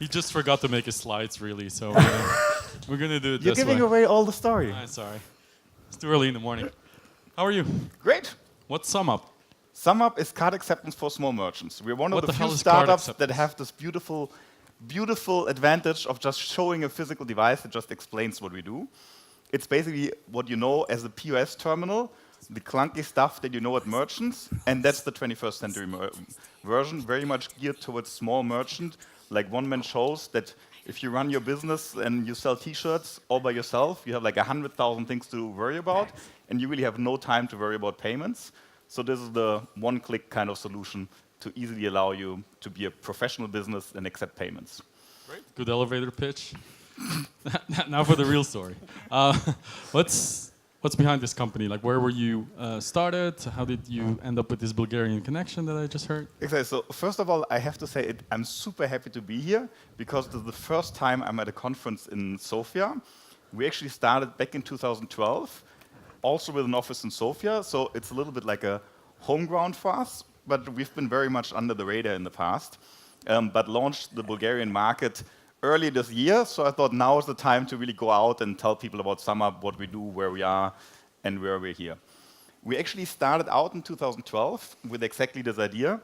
He just forgot to make his slides, really, so we're gonna do it You're this giving way. away all the story. Sorry. It's too early in the morning. How are you? Great. What's SumUp? SumUp is card acceptance for small merchants. We're one What of the the hell few is card startups that acceptance? have this beautiful advantage of just showing a physical device that just explains what we do. It's basically what you know as a POS terminal, the clunky stuff that you know at merchants, and that's the 21st century version, very much geared towards small merchant, like one-man shows that if you run your business and you sell T-shirts all by yourself, you have like 100,000 things to worry about, and you really have no time to worry about payments. So this is the one-click kind of solution to easily allow you to be a professional business and accept payments. Great. Good elevator pitch. Now for the real story. What's behind this company? Like, where were you started? How did you end up with this Bulgarian connection that I just heard? Exactly. So first of all, I have to say I'm super happy to be here because this is the first time I'm at a conference in Sofia. We actually started back in 2012, also with an office in Sofia. So it's a little bit like a home ground for us, but we've been very much under the radar in the past. But launched the Bulgarian market early this year, so I thought now is the time to really go out and tell people about SumUp, what we do, where we are, and where we're here. We actually started out in 2012 with exactly this idea,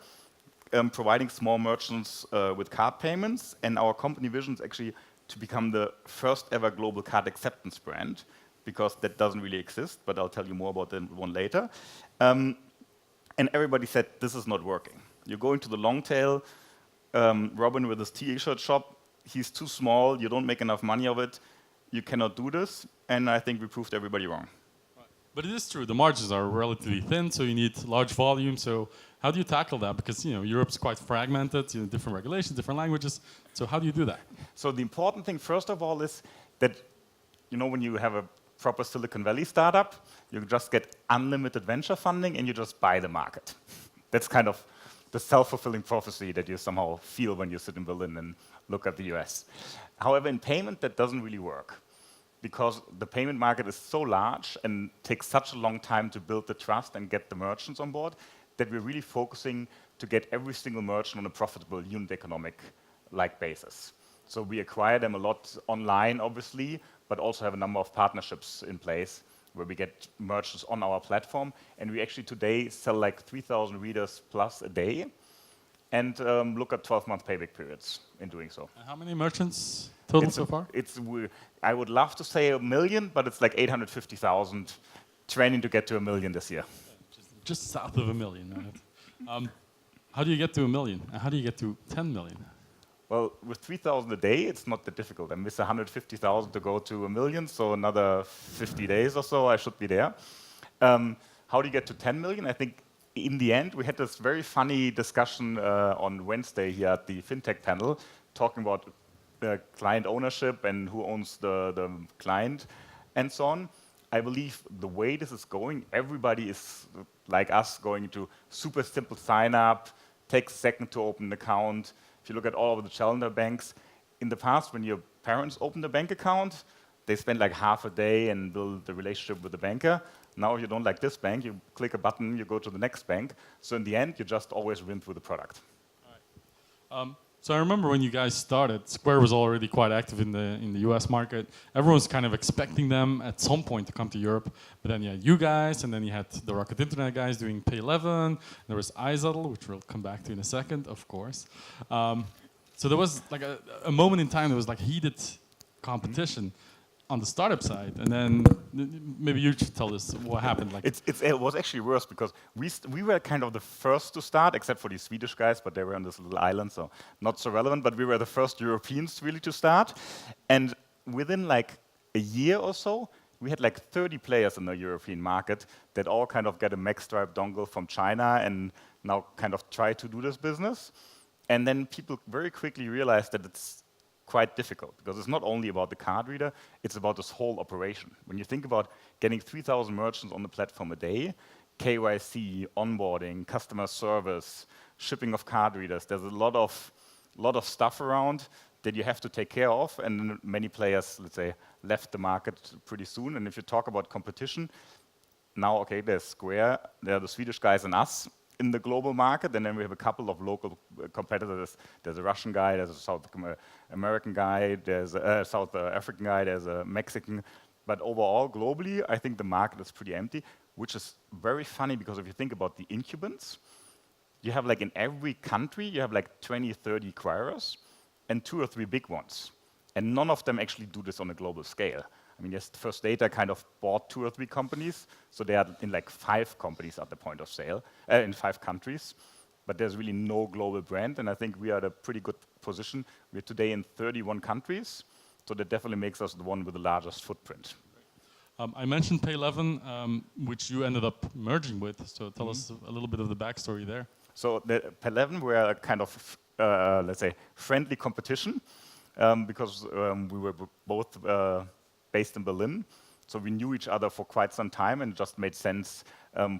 providing small merchants with card payments, and our company vision is actually to become the first ever global card acceptance brand, because that doesn't really exist, but I'll tell you more about that one later. And everybody said, this is not working. You're going to the long tail, Robin with his T-shirt shop, he's too small, you don't make enough money of it, you cannot do this, and I think we proved everybody wrong. But it is true, the margins are relatively thin, so you need large volume. So how do you tackle that? Because Europe's quite fragmented, different regulations, different languages. So how do you do that? So the important thing, first of all, is that when you have a proper Silicon Valley startup, you just get unlimited venture funding and you just buy the market. That's kind of the self-fulfilling prophecy that you somehow feel when you sit in Berlin and look at the US. However, in payment, that doesn't really work because the payment market is so large and takes such a long time to build the trust and get the merchants on board that we're really focusing to get every single merchant on a profitable unit economic-like basis. So we acquire them a lot online, obviously, but also have a number of partnerships in place where we get merchants on our platform. And we actually today sell like 3,000 readers plus a day and look at 12-month payback periods in doing so. And how many merchants total so far? I would love to say 1 million, but it's like 850,000, training to get to 1 million this year. Just south of 1 million, right? How do you get to 1 million? And how do you get to 10 million? Well, with 3,000 a day, it's not that difficult. I miss 150,000 to go to 1 million, so another 50 days or so, I should be there. How do you get to 10 million? I think in the end, we had this very funny discussion on Wednesday here at the FinTech panel, talking about client ownership and who owns the client and so on. I believe the way this is going, everybody is like us going to super simple sign up, takes a second to open an account. If you look at all of the challenger banks, in the past when your parents opened a bank account, they spend like half a day and build the relationship with the banker. Now if you don't like this bank, you click a button, you go to the next bank. So in the end, you just always win through the product. All right. So I remember when you guys started, Square was already quite active in the US market. Everyone was kind of expecting them at some point to come to Europe. But then you had you guys, and then you had the Rocket Internet guys doing Pay 11. There was iZettle, which we'll come back to in a second, of course. So there was like a moment in time, there was like heated competition on the startup side, and then maybe you should tell us what happened. Like it was actually worse because we were kind of the first to start, except for the Swedish guys, but they were on this little island, so not so relevant. But we were the first Europeans really to start, and within like a year or so, we had like 30 players in the European market that all kind of get a MagStripe dongle from China and now kind of try to do this business. And then people very quickly realized that it's quite difficult because it's not only about the card reader, it's about this whole operation. When you think about getting 3,000 merchants on the platform a day, KYC, onboarding, customer service, shipping of card readers, there's a lot of stuff around that you have to take care of, and many players, let's say, left the market pretty soon. And if you talk about competition, now, okay, there's Square, there are the Swedish guys and us. in the global market, and then we have a couple of local competitors. There's a Russian guy, there's a South American guy, there's a South African guy, there's a Mexican. But overall, globally, I think the market is pretty empty, which is very funny because if you think about the incumbents, you have like in every country, you have like 20, 30 acquirers and 2 or 3 big ones. And none of them actually do this on a global scale. I mean, yes, First Data kind of bought 2 or 3 companies, so they are in like 5 companies at the point of sale, in 5 countries. But there's really no global brand, and I think we are at a pretty good position. We're today in 31 countries, so that definitely makes us the one with the largest footprint. I mentioned Pay11, which you ended up merging with, so tell us a little bit of the backstory there. So the Pay11 were a kind of, let's say, friendly competition, because we were both based in Berlin, so we knew each other for quite some time, and it just made sense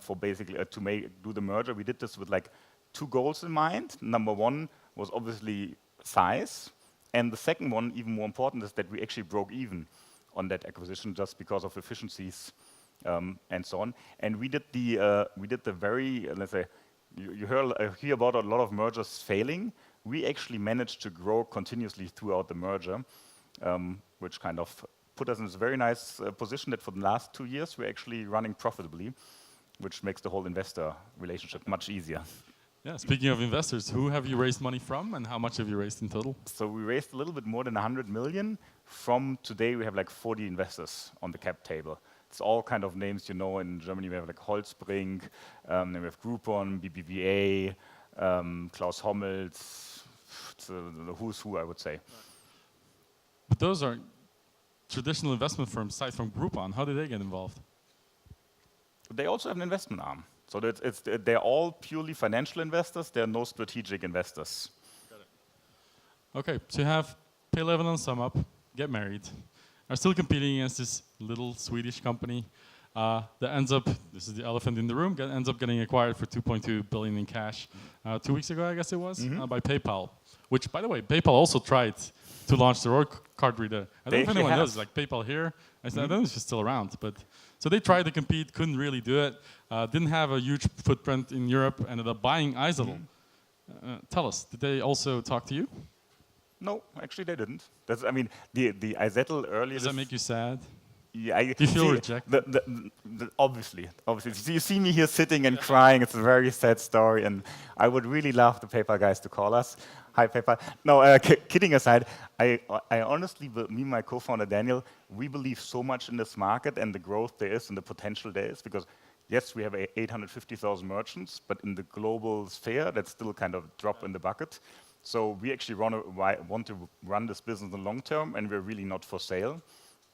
for basically to do the merger. We did this with like 2 goals in mind. Number 1 was obviously size, and the second one, even more important, is that we actually broke even on that acquisition just because of efficiencies and so on. And we did the very, let's say, you hear about a lot of mergers failing. We actually managed to grow continuously throughout the merger, which kind of put us in this very nice position that for the last 2 years we're actually running profitably, which makes the whole investor relationship much easier. Yeah, speaking of investors, who have you raised money from and how much have you raised in total? So we raised a little bit more than 100 million. From today we have like 40 investors on the cap table. It's all kind of names you know. In Germany we have like Holzbrink, then we have Groupon, BBVA, Klaus Hommels, the who's who, I would say. But those are traditional investment firms aside from Groupon. How did they get involved? They also have an investment arm. So they're all purely financial investors. There are no strategic investors. Got it. Okay, so you have Pay11 and SumUp, get married, are still competing against this little Swedish company that ends up, this is the elephant in the room, ends up getting acquired for 2.2 billion in cash 2 weeks ago, I guess it was, by PayPal. Which, by the way, PayPal also tried to launch their own card reader. I don't know if anyone knows, like PayPal here. I don't know if it's still around, but so they tried to compete, couldn't really do it. Didn't have a huge footprint in Europe, ended up buying iZettle. Tell us, did they also talk to you? No, actually they didn't. I mean, the iZettle earlier. Does that make you sad? Yeah, do you feel rejected? Obviously. You see me here sitting and crying. It's a very sad story, and I would really love the PayPal guys to call us. Hi, PayPal. No, kidding aside, I honestly, me and my co-founder Daniel, we believe so much in this market and the growth there is and the potential there is, because yes, we have 850,000 merchants, but in the global sphere, that's still kind of a drop in the bucket. So we actually want to run this business in the long term, and we're really not for sale.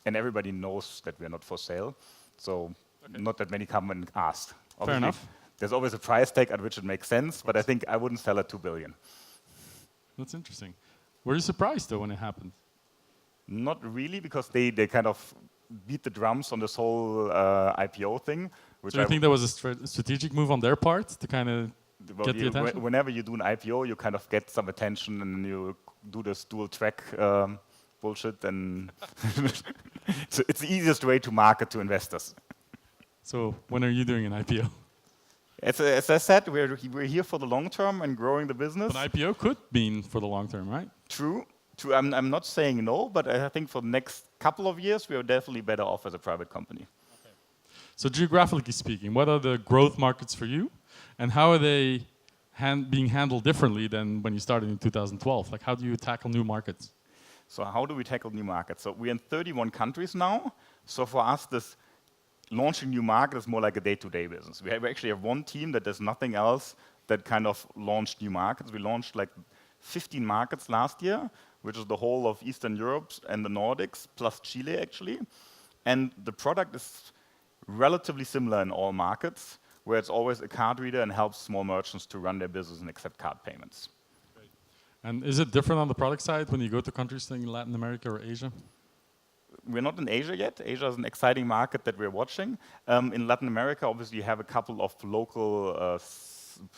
And everybody knows that we're not for sale. So not that many come and ask. Fair enough. There's always a price tag at which it makes sense, but I think I wouldn't sell at 2 billion. That's interesting. Were you surprised though when it happened? Not really, because they kind of beat the drums on this whole IPO thing. Which so you think that was a strategic move on their part to kind of get the attention? Whenever you do an IPO, you kind of get some attention and you do this dual track bullshit, and so it's the easiest way to market to investors. So when are you doing an IPO? As I said, we're here for the long term and growing the business. An IPO could mean for the long term, right? True. I'm not saying no, but I think for the next couple of years, we are definitely better off as a private company. Okay. So geographically speaking, what are the growth markets for you? And how are they being handled differently than when you started in 2012? Like, how do you tackle new markets? So how do we tackle new markets? So we're in 31 countries now. So for us, this launching new markets is more like a day-to-day business. We actually have one team that does nothing else that kind of launched new markets. We launched like 15 markets last year, which is the whole of Eastern Europe and the Nordics, plus Chile actually. And the product is relatively similar in all markets, where it's always a card reader and helps small merchants to run their business and accept card payments. Great. And is it different on the product side when you go to countries like Latin America or Asia? We're not in Asia yet. Asia is an exciting market that we're watching. In Latin America, obviously, you have a couple of local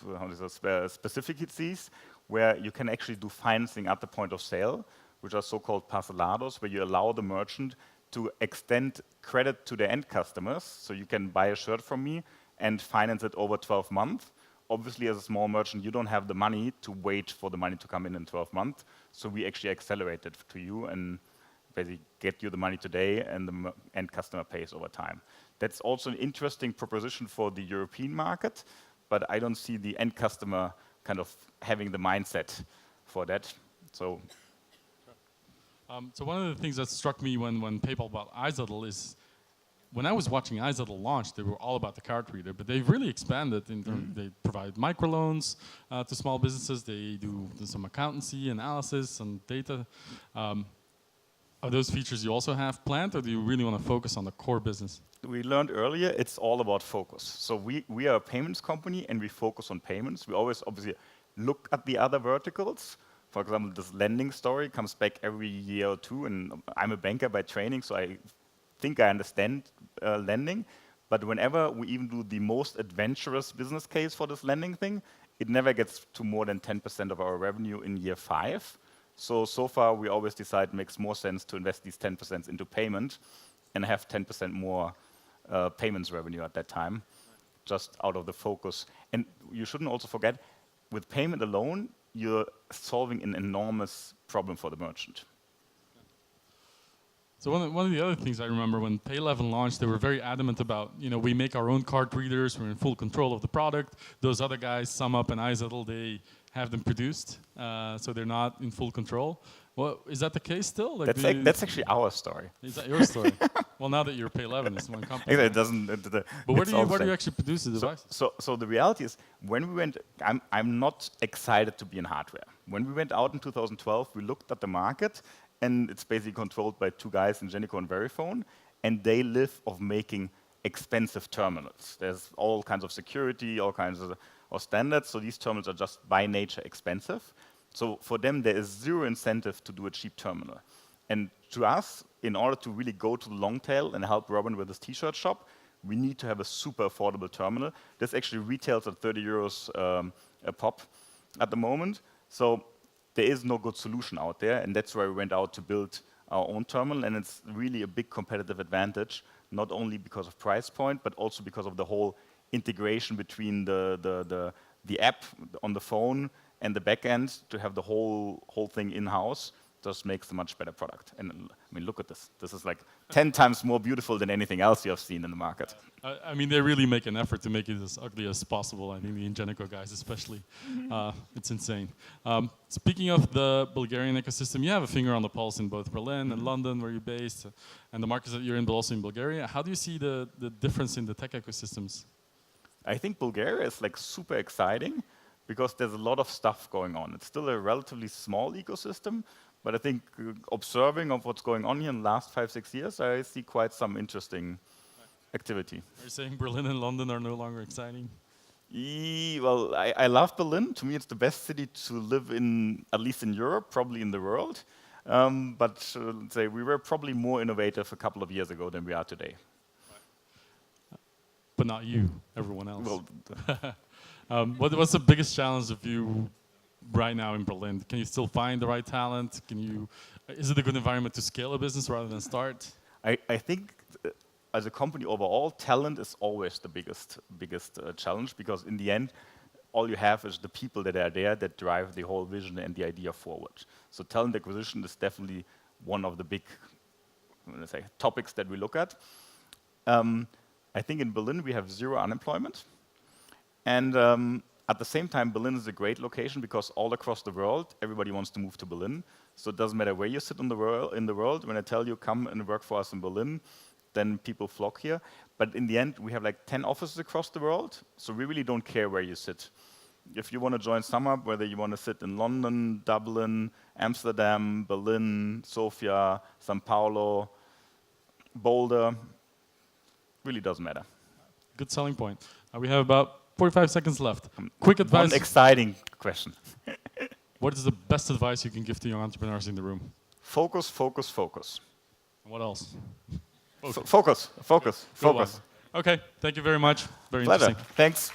specificities where you can actually do financing at the point of sale, which are so-called parcelados, where you allow the merchant to extend credit to their end customers. So you can buy a shirt from me and finance it over 12 months, obviously as a small merchant, you don't have the money to wait for the money to come in 12 months. So we actually accelerate it to you and basically get you the money today, and the end customer pays over time. That's also an interesting proposition for the European market, but I don't see the end customer kind of having the mindset for that. So so one of the things that struck me when PayPal bought iZettle is, when I was watching iZettle launch, they were all about the card reader, but they've really expanded. They provide microloans to small businesses. They do some accountancy, analysis, and data. Are those features you also have planned, or do you really want to focus on the core business? We learned earlier, it's all about focus. So we are a payments company, and we focus on payments. We always obviously look at the other verticals. For example, this lending story comes back every year or two, and I'm a banker by training, so I think I understand lending. But whenever we even do the most adventurous business case for this lending thing, it never gets to more than 10% of our revenue in year 5. So far, we always decide it makes more sense to invest these 10% into payment and have 10% more payments revenue at that time, just out of the focus. And you shouldn't also forget, with payment alone, you're solving an enormous problem for the merchant. So one of the other things I remember when Pay11 launched, they were very adamant about, we make our own card readers, we're in full control of the product. Those other guys, SumUp and iZettle, they have them produced, so they're not in full control. Well, is that the case still? Like that's actually our story. Is that your story? Well, now that you're Pay11, it's one company. It doesn't. But where do you actually produce the devices? So the reality is, when we went, I'm not excited to be in hardware. When we went out in 2012, we looked at the market, and it's basically controlled by 2 guys, Ingenico and Verifone, and they live of making expensive terminals. There's all kinds of security, all kinds of standards, so these terminals are just by nature expensive. So for them, there is zero incentive to do a cheap terminal. And to us, in order to really go to the long tail and help Robin with his t-shirt shop, we need to have a super affordable terminal. This actually retails at 30 euros a pop at the moment. So there is no good solution out there, and that's why we went out to build our own terminal, and it's really a big competitive advantage, not only because of price point, but also because of the whole integration between the app on the phone and the back end. To have the whole thing in-house just makes a much better product. And I mean, look at this. This is like 10 times more beautiful than anything else you have seen in the market. I mean, they really make an effort to make it as ugly as possible. I think the Ingenico guys especially. It's insane. Speaking of the Bulgarian ecosystem, you have a finger on the pulse in both Berlin and London, where you're based, and the markets that you're in, but also in Bulgaria. How do you see the difference in the tech ecosystems? I think Bulgaria is like super exciting because there's a lot of stuff going on. It's still a relatively small ecosystem, but I think observing of what's going on here in the last 5-6 years, I see quite some interesting activity. Are you saying Berlin and London are no longer exciting? Well, I love Berlin. To me, it's the best city to live in, at least in Europe, probably in the world. But let's say we were probably more innovative a couple of years ago than we are today. But not you, everyone else. Well, what's the biggest challenge of you right now in Berlin? Can you still find the right talent? Is it a good environment to scale a business rather than start? I think as a company overall, talent is always the biggest challenge, because in the end, all you have is the people that are there that drive the whole vision and the idea forward. So talent acquisition is definitely one of the big, let's say, topics that we look at. I think in Berlin we have 0 unemployment. And at the same time, Berlin is a great location because all across the world, everybody wants to move to Berlin. So it doesn't matter where you sit in the world. When I tell you, come and work for us in Berlin, then people flock here. But in the end, we have like 10 offices across the world. So we really don't care where you sit. If you want to join SumUp, whether you want to sit in London, Dublin, Amsterdam, Berlin, Sofia, Sao Paulo, Boulder, really doesn't matter. Good selling point. We have about 45 seconds left. Quick advice. One exciting question. What is the best advice you can give to young entrepreneurs in the room? Focus, focus, focus. And what else? Focus, focus, focus. Okay, thank you very much. Very Pleasure. interesting. Thanks.